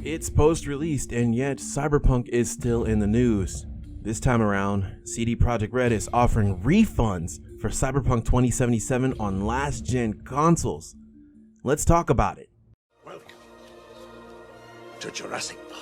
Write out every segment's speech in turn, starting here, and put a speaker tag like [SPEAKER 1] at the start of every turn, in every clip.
[SPEAKER 1] It's post-released, and yet Cyberpunk is still in the news. This time around, CD Projekt Red is offering refunds for Cyberpunk 2077 on last-gen consoles. Let's talk about it.
[SPEAKER 2] Welcome to Jurassic Park.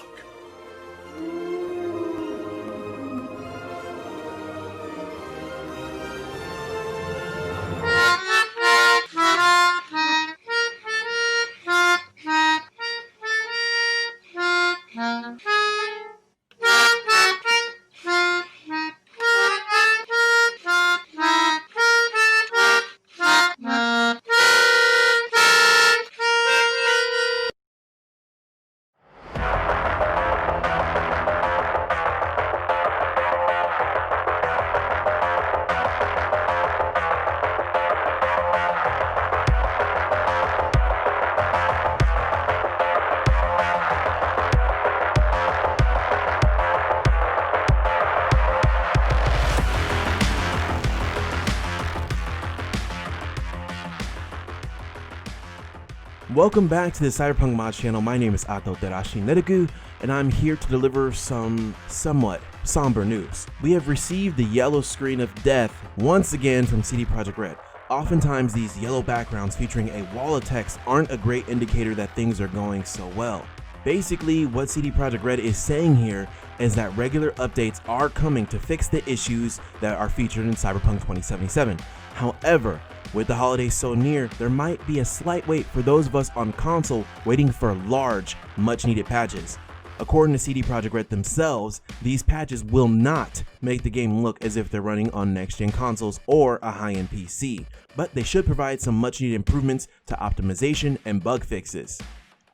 [SPEAKER 1] Welcome back to the Cyberpunk Mod channel. My name is Ato Terashi Nerugu, and I'm here to deliver some somewhat somber news. We have received the yellow screen of death once again from CD Projekt Red. Oftentimes these yellow backgrounds featuring a wall of text aren't a great indicator that things are going so well. Basically, what CD Projekt Red is saying here is that regular updates are coming to fix the issues that are featured in Cyberpunk 2077. However, with the holidays so near, there might be a slight wait for those of us on console waiting for large, much-needed patches. According to CD Projekt Red themselves, these patches will not make the game look as if they're running on next-gen consoles or a high-end PC, but they should provide some much-needed improvements to optimization and bug fixes.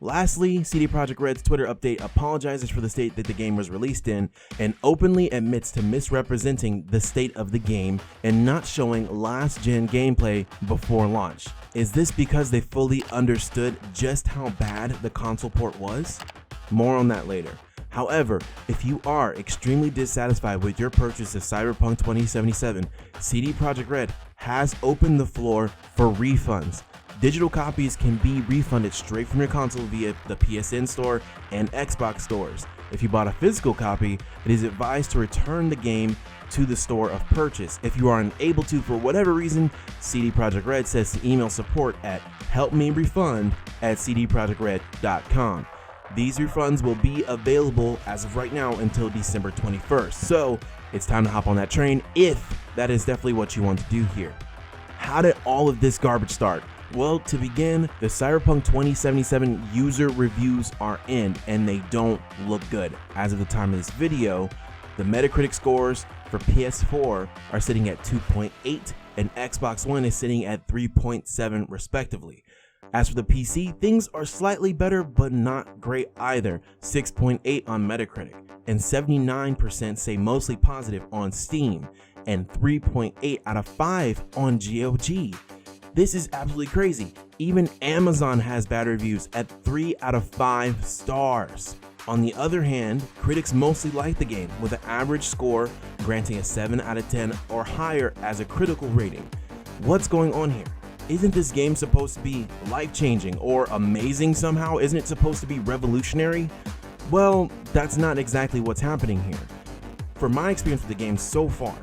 [SPEAKER 1] Lastly, CD Projekt Red's Twitter update apologizes for the state that the game was released in and openly admits to misrepresenting the state of the game and not showing last-gen gameplay before launch. Is this because they fully understood just how bad the console port was? More on that later. However, if you are extremely dissatisfied with your purchase of Cyberpunk 2077, CD Projekt Red has opened the floor for refunds. Digital copies can be refunded straight from your console via the PSN store and Xbox stores. If you bought a physical copy, it is advised to return the game to the store of purchase. If you are unable to for whatever reason, CD Projekt Red says to email support at helpmerefund@cdprojectred.com. These refunds will be available as of right now until December 21st. So it's time to hop on that train if that is definitely what you want to do here. How did all of this garbage start? Well, to begin, the Cyberpunk 2077 user reviews are in and they don't look good. As of the time of this video, the Metacritic scores for PS4 are sitting at 2.8 and Xbox One is sitting at 3.7 respectively. As for the PC, things are slightly better but not great either, 6.8 on Metacritic, and 79% say mostly positive on Steam, and 3.8 out of 5 on GOG. This is absolutely crazy. Even Amazon has bad reviews at 3 out of 5 stars. On the other hand, critics mostly like the game, with an average score granting a 7 out of 10 or higher as a critical rating. What's going on here? Isn't this game supposed to be life-changing or amazing somehow? Isn't it supposed to be revolutionary? Well, that's not exactly what's happening here. For my experience with the game so far,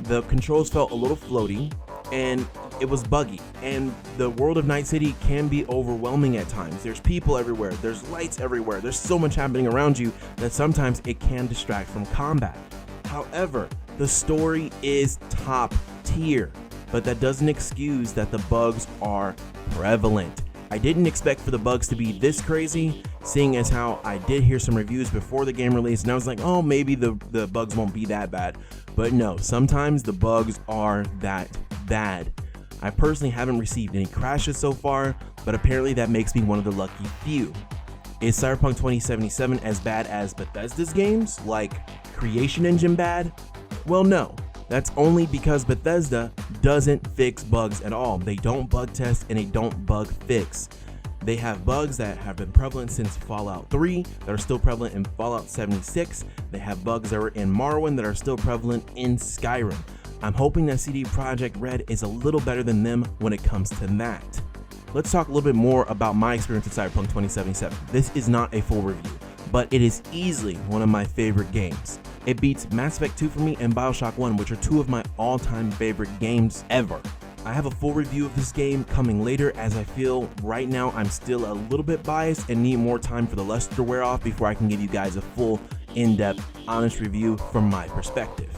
[SPEAKER 1] the controls felt a little floaty, and it was buggy, and the world of Night City can be overwhelming at times. There's people everywhere, there's lights everywhere, there's so much happening around you that sometimes it can distract from combat. However, the story is top tier, but that doesn't excuse that the bugs are prevalent. I didn't expect for the bugs to be this crazy, seeing as how I did hear some reviews before the game release, and I was like, oh, maybe the bugs won't be that bad. But no, sometimes the bugs are that bad. I personally haven't received any crashes so far, but apparently that makes me one of the lucky few. Is Cyberpunk 2077 as bad as Bethesda's games, like Creation Engine bad? Well, no. That's only because Bethesda doesn't fix bugs at all. They don't bug test and they don't bug fix. They have bugs that have been prevalent since Fallout 3 that are still prevalent in Fallout 76. They have bugs that were in Morrowind that are still prevalent in Skyrim. I'm hoping that CD Projekt Red is a little better than them when it comes to that. Let's talk a little bit more about my experience with Cyberpunk 2077. This is not a full review. but it is easily one of my favorite games. It beats Mass Effect 2 for me and Bioshock 1, which are two of my all-time favorite games ever. I have a full review of this game coming later, as I feel right now I'm still a little bit biased and need more time for the luster to wear off before I can give you guys a full, in-depth, honest review from my perspective.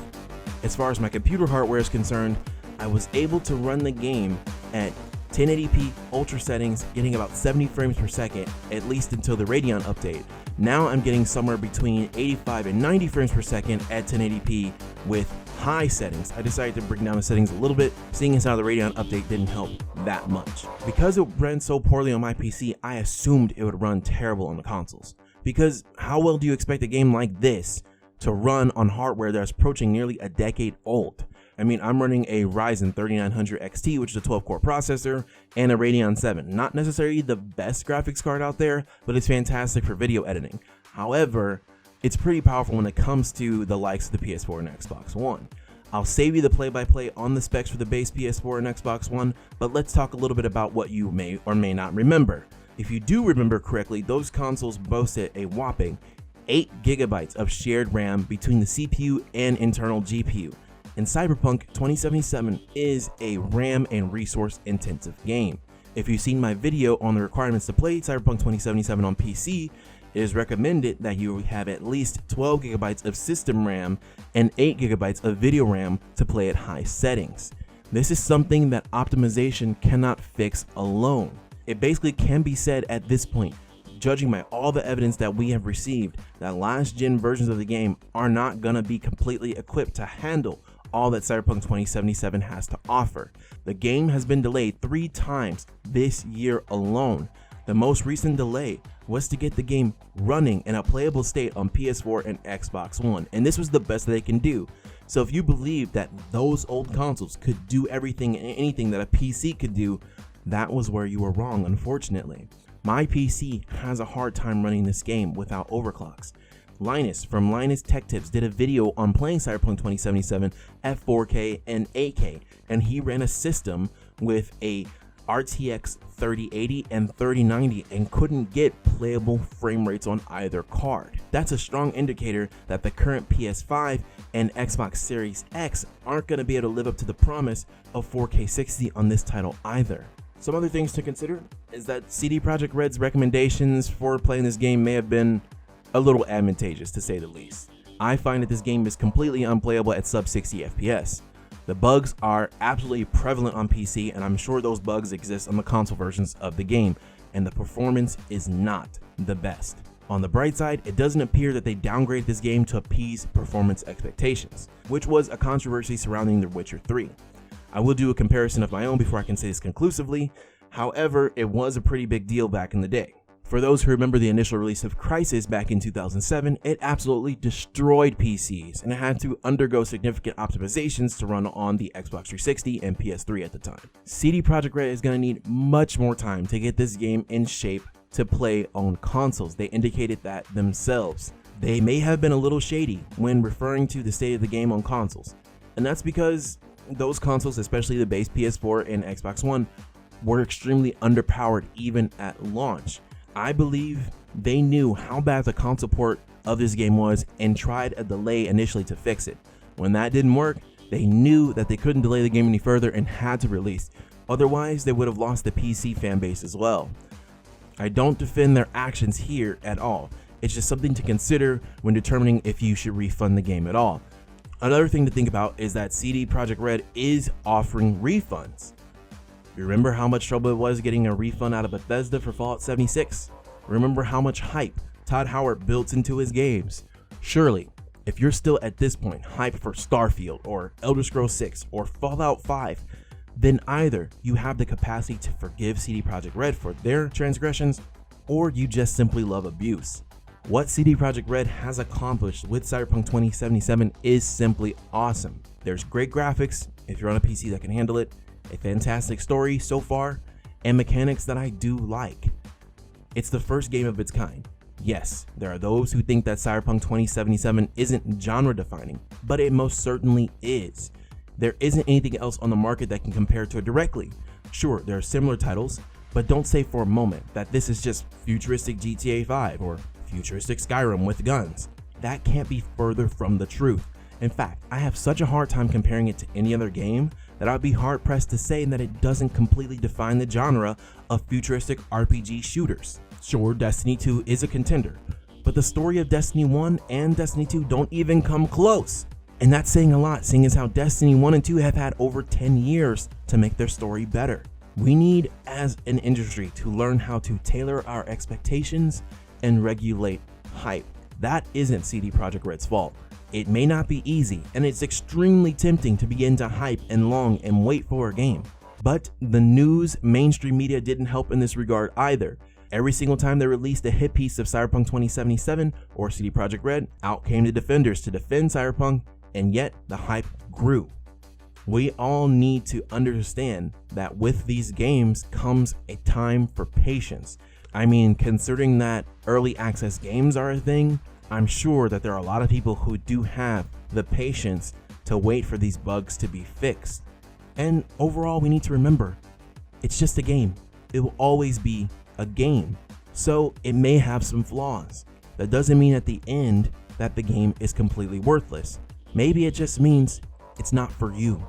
[SPEAKER 1] As far as my computer hardware is concerned, I was able to run the game at 1080p ultra settings, getting about 70 frames per second, at least until the Radeon update. Now I'm getting somewhere between 85 and 90 frames per second at 1080p with high settings. I decided to bring down the settings a little bit, seeing as how the Radeon update didn't help that much. Because it ran so poorly on my PC, I assumed it would run terrible on the consoles. Because how well do you expect a game like this to run on hardware that's approaching nearly a decade old? I mean, I'm running a Ryzen 3900 XT, which is a 12-core processor, and a Radeon 7. Not necessarily the best graphics card out there, but it's fantastic for video editing. However, it's pretty powerful when it comes to the likes of the PS4 and Xbox One. I'll save you the play-by-play on the specs for the base PS4 and Xbox One, but let's talk a little bit about what you may or may not remember. If you do remember correctly, those consoles boasted a whopping 8 GB of shared RAM between the CPU and internal GPU. And Cyberpunk 2077 is a RAM and resource intensive game. If you've seen my video on the requirements to play Cyberpunk 2077 on PC, it is recommended that you have at least 12 GB of system RAM and 8 GB of video RAM to play at high settings. This is something that optimization cannot fix alone. It basically can be said at this point, judging by all the evidence that we have received, that last gen versions of the game are not going to be completely equipped to handle all that Cyberpunk 2077 has to offer. The game has been delayed 3 times this year alone. The most recent delay was to get the game running in a playable state on PS4 and Xbox One, and this was the best that they can do. So if you believe that those old consoles could do everything and anything that a PC could do, that was where you were wrong, unfortunately. My PC has a hard time running this game without overclocks. Linus from Linus Tech Tips did a video on playing Cyberpunk 2077 at 4K and 8K, and he ran a system with a RTX 3080 and 3090 and couldn't get playable frame rates on either card. That's a strong indicator that the current PS5 and Xbox Series X aren't going to be able to live up to the promise of 4K 60 on this title either. Some other things to consider is that CD Projekt Red's recommendations for playing this game may have been a little advantageous, to say the least. I find that this game is completely unplayable at sub 60 FPS. The bugs are absolutely prevalent on PC, and I'm sure those bugs exist on the console versions of the game, and the performance is not the best. On the bright side, it doesn't appear that they downgraded this game to appease performance expectations, which was a controversy surrounding The Witcher 3. I will do a comparison of my own before I can say this conclusively. However, it was a pretty big deal back in the day. For those who remember the initial release of Crysis back in 2007, it absolutely destroyed PCs, and it had to undergo significant optimizations to run on the Xbox 360 and PS3 at the time. CD Projekt Red is going to need much more time to get this game in shape to play on consoles. They indicated that themselves. They may have been a little shady when referring to the state of the game on consoles, and that's because those consoles, especially the base PS4 and Xbox One, were extremely underpowered even at launch. I believe they knew how bad the console port of this game was and tried a delay initially to fix it. When that didn't work, they knew that they couldn't delay the game any further and had to release. Otherwise, they would have lost the PC fan base as well. I don't defend their actions here at all. It's just something to consider when determining if you should refund the game at all. Another thing to think about is that CD Projekt Red is offering refunds. Remember how much trouble it was getting a refund out of Bethesda for Fallout 76? Remember how much hype Todd Howard built into his games? Surely, if you're still at this point hyped for Starfield or Elder Scrolls 6 or Fallout 5, then either you have the capacity to forgive CD Projekt Red for their transgressions, or you just simply love abuse. What CD Projekt Red has accomplished with Cyberpunk 2077 is simply awesome. There's great graphics if you're on a PC that can handle it, a fantastic story so far, and mechanics that I do like. It's the first game of its kind. Yes, there are those who think that Cyberpunk 2077 isn't genre defining, but it most certainly is. There isn't anything else on the market that can compare to it directly. Sure, there are similar titles, but don't say for a moment that this is just futuristic GTA 5 or futuristic Skyrim with guns. That can't be further from the truth. In fact, I have such a hard time comparing it to any other game that I'd be hard pressed to say that it doesn't completely define the genre of futuristic RPG shooters. Sure, Destiny 2 is a contender, but the story of Destiny 1 and Destiny 2 don't even come close. And that's saying a lot, seeing as how Destiny 1 and 2 have had over 10 years to make their story better. We need, as an industry, to learn how to tailor our expectations and regulate hype. That isn't CD Projekt Red's fault. It may not be easy, and it's extremely tempting to begin to hype and long and wait for a game. But the news, mainstream media didn't help in this regard either. Every single time they released a hit piece of Cyberpunk 2077 or CD Projekt Red, out came the defenders to defend Cyberpunk, and yet the hype grew. We all need to understand that with these games comes a time for patience. I mean, considering that early access games are a thing, I'm sure that there are a lot of people who do have the patience to wait for these bugs to be fixed. And overall, we need to remember, it's just a game. It will always be a game. So it may have some flaws. That doesn't mean at the end that the game is completely worthless. Maybe it just means it's not for you.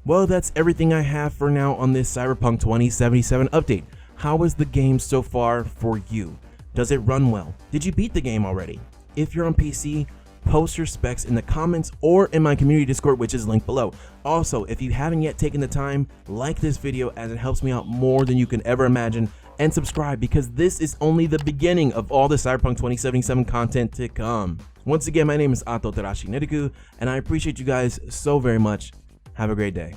[SPEAKER 1] Well, that's everything I have for now on this Cyberpunk 2077 update. How is the game so far for you? Does it run well? Did you beat the game already? If you're on PC, post your specs in the comments or in my community Discord, which is linked below. Also, if you haven't yet taken the time, like this video as it helps me out more than you can ever imagine, and subscribe because this is only the beginning of all the Cyberpunk 2077 content to come. Once again, my name is Ato Terashi Neriku, and I appreciate you guys so very much. Have a great day.